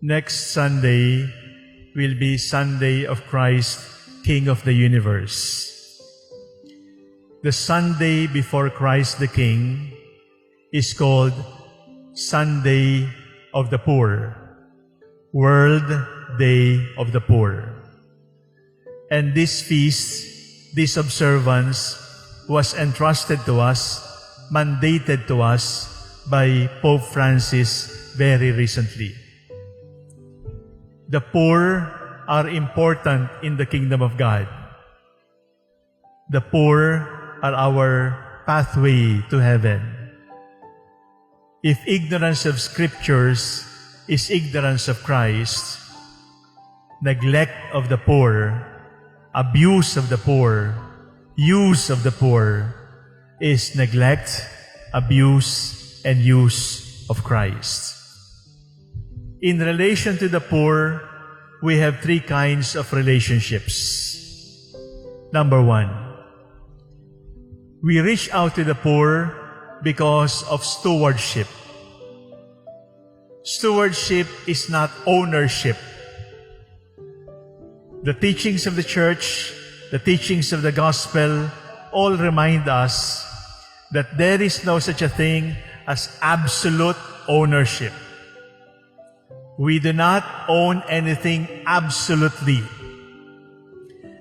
Next Sunday will be Sunday of Christ, King of the universe. The Sunday before Christ the King is called Sunday of the Poor, World Day of the Poor. And this feast, this observance, was entrusted to us, mandated to us by Pope Francis very recently. The poor are important in the kingdom of God. The poor are our pathway to heaven. If ignorance of scriptures is ignorance of Christ, neglect of the poor, abuse of the poor, use of the poor is neglect, abuse, and use of Christ. In relation to the poor, we have three kinds of relationships. Number one, we reach out to the poor because of stewardship. Stewardship is not ownership. The teachings of the church, the teachings of the gospel, all remind us that there is no such a thing as absolute ownership. We do not own anything absolutely.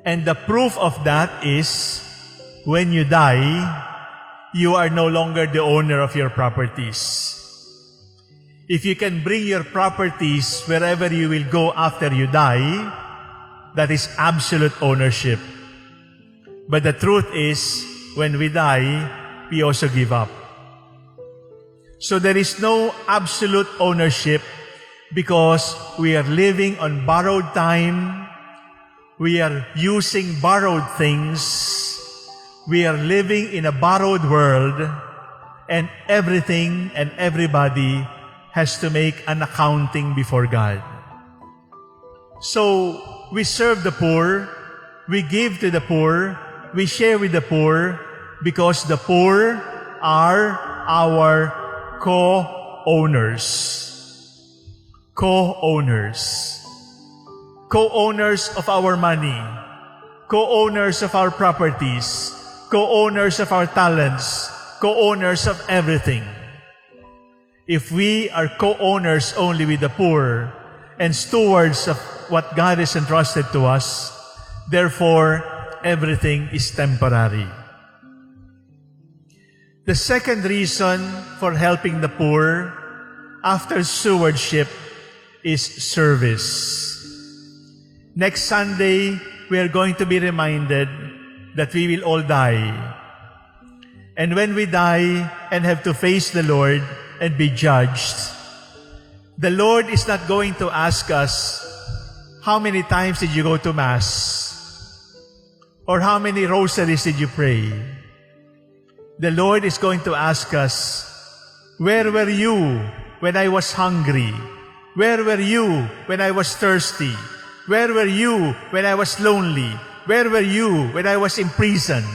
And the proof of that is, when you die, you are no longer the owner of your properties. If you can bring your properties wherever you will go after you die, that is absolute ownership. But the truth is, when we die, we also give up. So there is no absolute ownership because we are living on borrowed time, we are using borrowed things, we are living in a borrowed world, and everything and everybody has to make an accounting before God. So we serve the poor, we give to the poor, we share with the poor, because the poor are our co-owners. Co-owners. Co-owners of our money. Co-owners of our properties. Co-owners of our talents. Co-owners of everything. If we are co-owners only with the poor and stewards of what God has entrusted to us, therefore, everything is temporary. The second reason for helping the poor after stewardship is service. Next Sunday, we are going to be reminded that we will all die. And when we die and have to face the Lord and be judged, the Lord is not going to ask us, how many times did you go to Mass? Or how many rosaries did you pray? The Lord is going to ask us, where were you when I was hungry? Where were you when I was thirsty? Where were you when I was lonely? Where were you when I was imprisoned?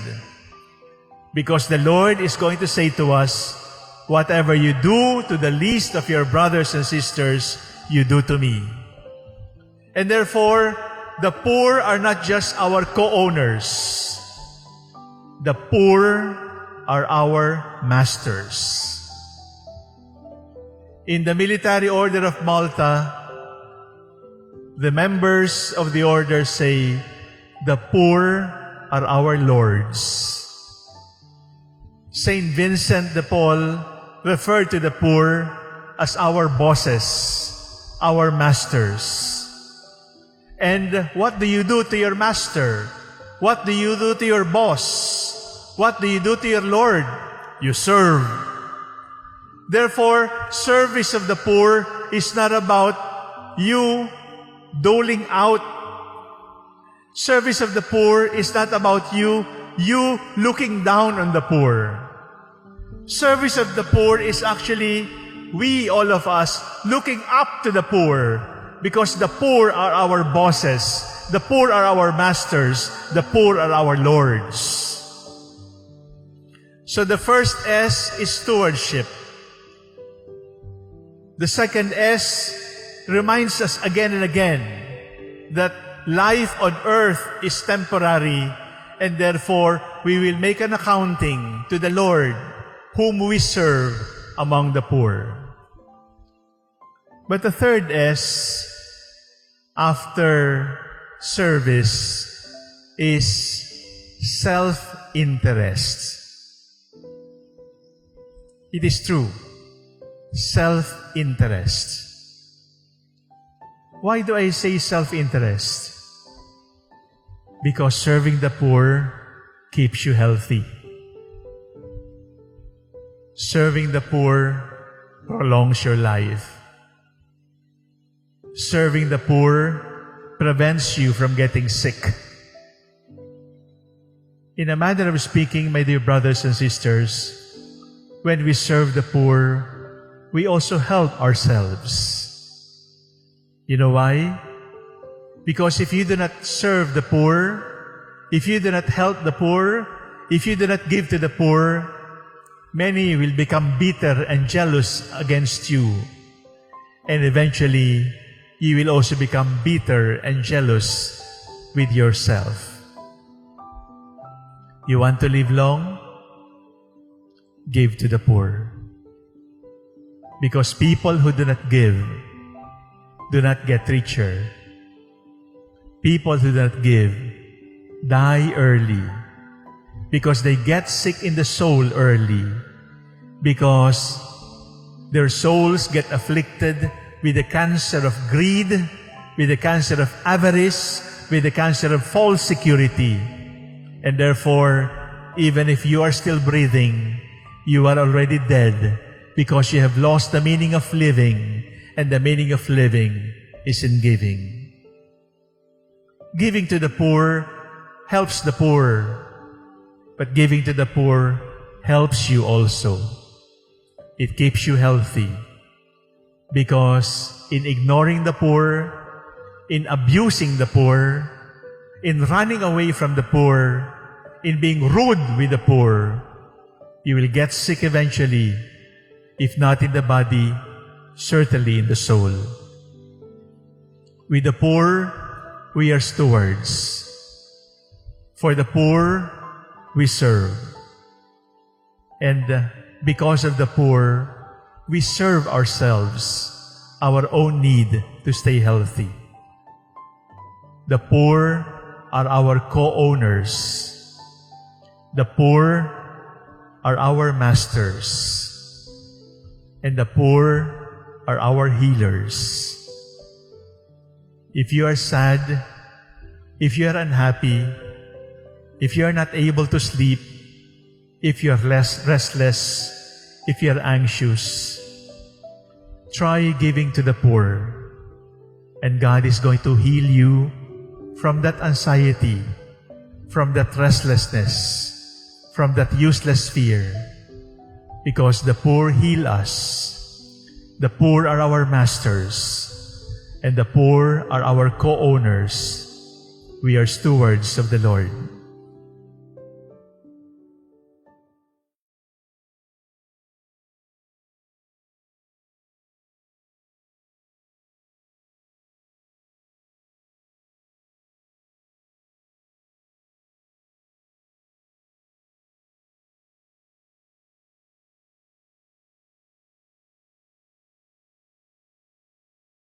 Because the Lord is going to say to us, whatever you do to the least of your brothers and sisters, you do to me. And therefore, the poor are not just our co-owners. The poor are our masters. In the Military Order of Malta, the members of the order say, the poor are our lords. Saint Vincent de Paul referred to the poor as our bosses, our masters. And what do you do to your master? What do you do to your boss? What do you do to your Lord? You serve. Therefore, service of the poor is not about you doling out. Service of the poor is not about you looking down on the poor. Service of the poor is actually we, all of us, looking up to the poor, because the poor are our bosses, the poor are our masters, the poor are our lords. So the first S is stewardship. The second S reminds us again and again that life on earth is temporary, and therefore we will make an accounting to the Lord whom we serve among the poor. But the third S, after service, is self-interest. It is true, self-interest. Why do I say self-interest? Because serving the poor keeps you healthy. Serving the poor prolongs your life. Serving the poor prevents you from getting sick. In a manner of speaking, my dear brothers and sisters, when we serve the poor, we also help ourselves. You know why? Because if you do not serve the poor, if you do not help the poor, if you do not give to the poor, many will become bitter and jealous against you. And eventually, you will also become bitter and jealous with yourself. You want to live long? Give to the poor. Because people who do not give do not get richer. People who do not give die early because they get sick in the soul early, because their souls get afflicted with the cancer of greed, with the cancer of avarice, with the cancer of false security. And therefore, even if you are still breathing, you are already dead because you have lost the meaning of living, and the meaning of living is in giving. Giving to the poor helps the poor, but giving to the poor helps you also. It keeps you healthy, because in ignoring the poor, in abusing the poor, in running away from the poor, in being rude with the poor, you will get sick eventually, if not in the body, certainly in the soul. With the poor, we are stewards. For the poor, we serve. And because of the poor, we serve ourselves, our own need to stay healthy. The poor are our co-owners. The poor are our masters. And the poor are our healers. If you are sad, if you are unhappy, if you are not able to sleep, if you are restless, if you are anxious, try giving to the poor, and God is going to heal you from that anxiety, from that restlessness, from that useless fear, because the poor heal us. The poor are our masters, and the poor are our co-owners. We are stewards of the Lord.